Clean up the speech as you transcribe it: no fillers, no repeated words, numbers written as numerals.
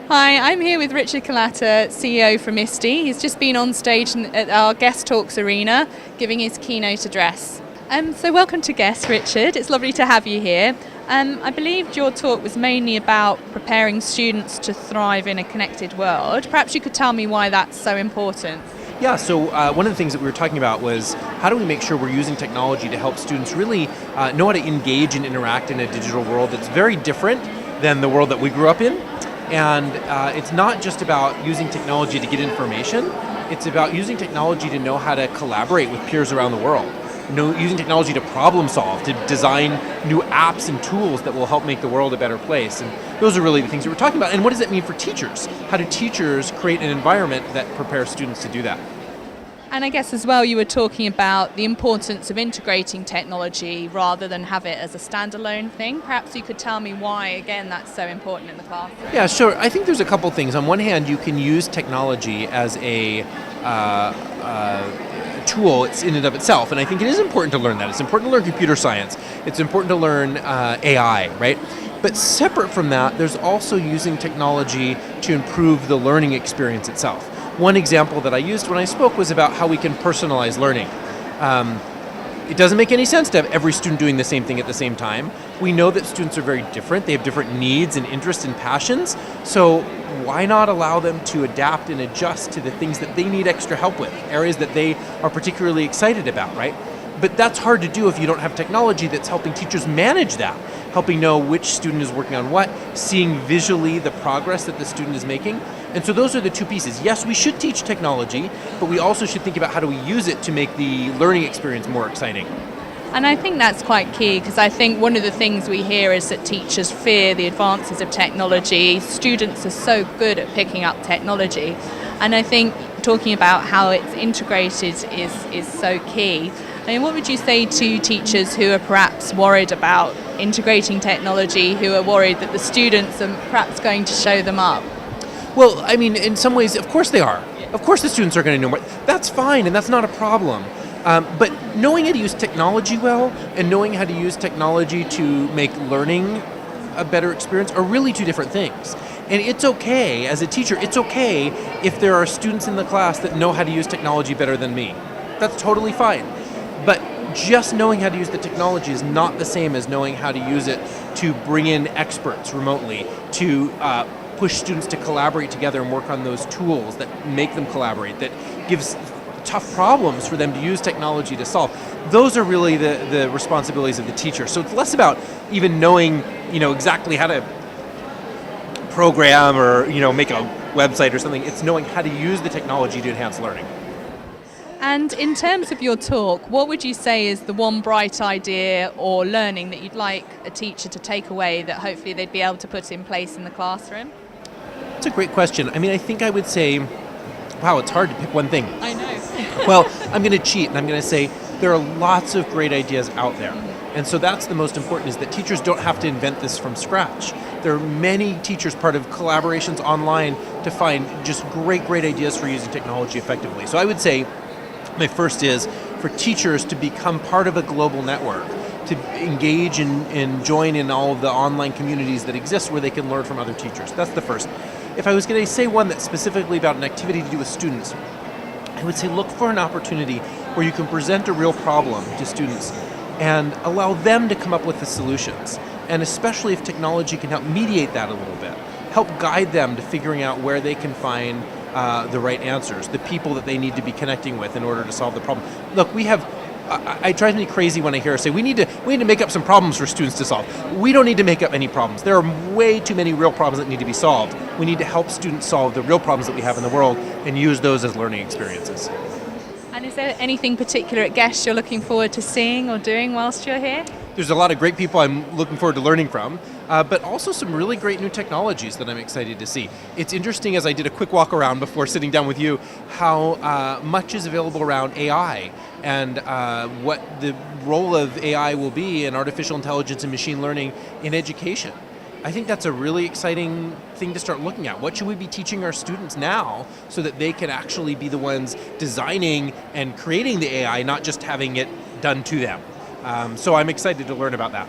Hi, I'm here with Richard Culatta, CEO from ISTE. He's just been on stage at our GESS Talks arena giving his keynote address. So welcome to GESS, Richard. It's lovely to have you here. I believe your talk was mainly about preparing students to thrive in a connected world. Perhaps you could tell me why that's so important. Yeah, so one of the things that we were talking about was how do we make sure we're using technology to help students really know how to engage and interact in a digital world that's very different than the world that we grew up in. And it's not just about using technology to get information, it's about using technology to know how to collaborate with peers around the world. Using technology to problem solve, to design new apps and tools that will help make the world a better place. And those are really the things that we're talking about. And what does that mean for teachers? How do teachers create an environment that prepares students to do that? And I guess as well you were talking about the importance of integrating technology rather than have it as a standalone thing. Perhaps you could tell me why, again, that's so important in the class. Yeah, sure. I think there's a couple things. On one hand, you can use technology as a tool in and of itself, and I think it is important to learn that. It's important to learn computer science. It's important to learn AI, right? But separate from that, there's also using technology to improve the learning experience itself. One example that I used when I spoke was about how we can personalize learning. It doesn't make any sense to have every student doing the same thing at the same time. We know that students are very different. They have different needs and interests and passions. So why not allow them to adapt and adjust to the things that they need extra help with, areas that they are particularly excited about, right? But that's hard to do if you don't have technology that's helping teachers manage that, helping know which student is working on what, seeing visually the progress that the student is making. And so those are the two pieces. Yes, we should teach technology, but we also should think about how do we use it to make the learning experience more exciting. And I think that's quite key, because I think one of the things we hear is that teachers fear the advances of technology. Students are so good at picking up technology. And I think talking about how it's integrated is so key. I mean, what would you say to teachers who are perhaps worried about integrating technology, who are worried that the students are perhaps going to show them up? Well, I mean, in some ways, of course they are. Of course the students are going to know more. That's fine, and that's not a problem. But knowing how to use technology well and knowing how to use technology to make learning a better experience are really two different things. And it's okay, as a teacher, it's okay if there are students in the class that know how to use technology better than me. That's totally fine. But just knowing how to use the technology is not the same as knowing how to use it to bring in experts remotely, to push students to collaborate together and work on those tools that make them collaborate, that gives tough problems for them to use technology to solve. Those are really the responsibilities of the teacher. So it's less about even knowing, exactly how to program or, make a website or something. It's knowing how to use the technology to enhance learning. And in terms of your talk, what would you say is the one bright idea or learning that you'd like a teacher to take away that hopefully they'd be able to put in place in the classroom? That's a great question. I mean, I think I would say, wow, it's hard to pick one thing. I know. Well, I'm going to cheat and I'm going to say there are lots of great ideas out there. And so that's the most important, is that teachers don't have to invent this from scratch. There are many teachers part of collaborations online to find just great ideas for using technology effectively. So I would say my first is for teachers to become part of a global network, to engage and join in all of the online communities that exist where they can learn from other teachers. That's the first. If I was going to say one that's specifically about an activity to do with students, I would say look for an opportunity where you can present a real problem to students and allow them to come up with the solutions. And especially if technology can help mediate that a little bit, help guide them to figuring out where they can find the right answers, the people that they need to be connecting with in order to solve the problem. Look, it drives me crazy when I hear us say we need to make up some problems for students to solve. We don't need to make up any problems. There are way too many real problems that need to be solved. We need to help students solve the real problems that we have in the world and use those as learning experiences. And is there anything particular at GESS you're looking forward to seeing or doing whilst you're here? There's a lot of great people I'm looking forward to learning from, but also some really great new technologies that I'm excited to see. It's interesting, as I did a quick walk around before sitting down with you, how much is available around AI and what the role of AI will be in artificial intelligence and machine learning in education. I think that's a really exciting thing to start looking at. What should we be teaching our students now so that they can actually be the ones designing and creating the AI, not just having it done to them? So I'm excited to learn about that.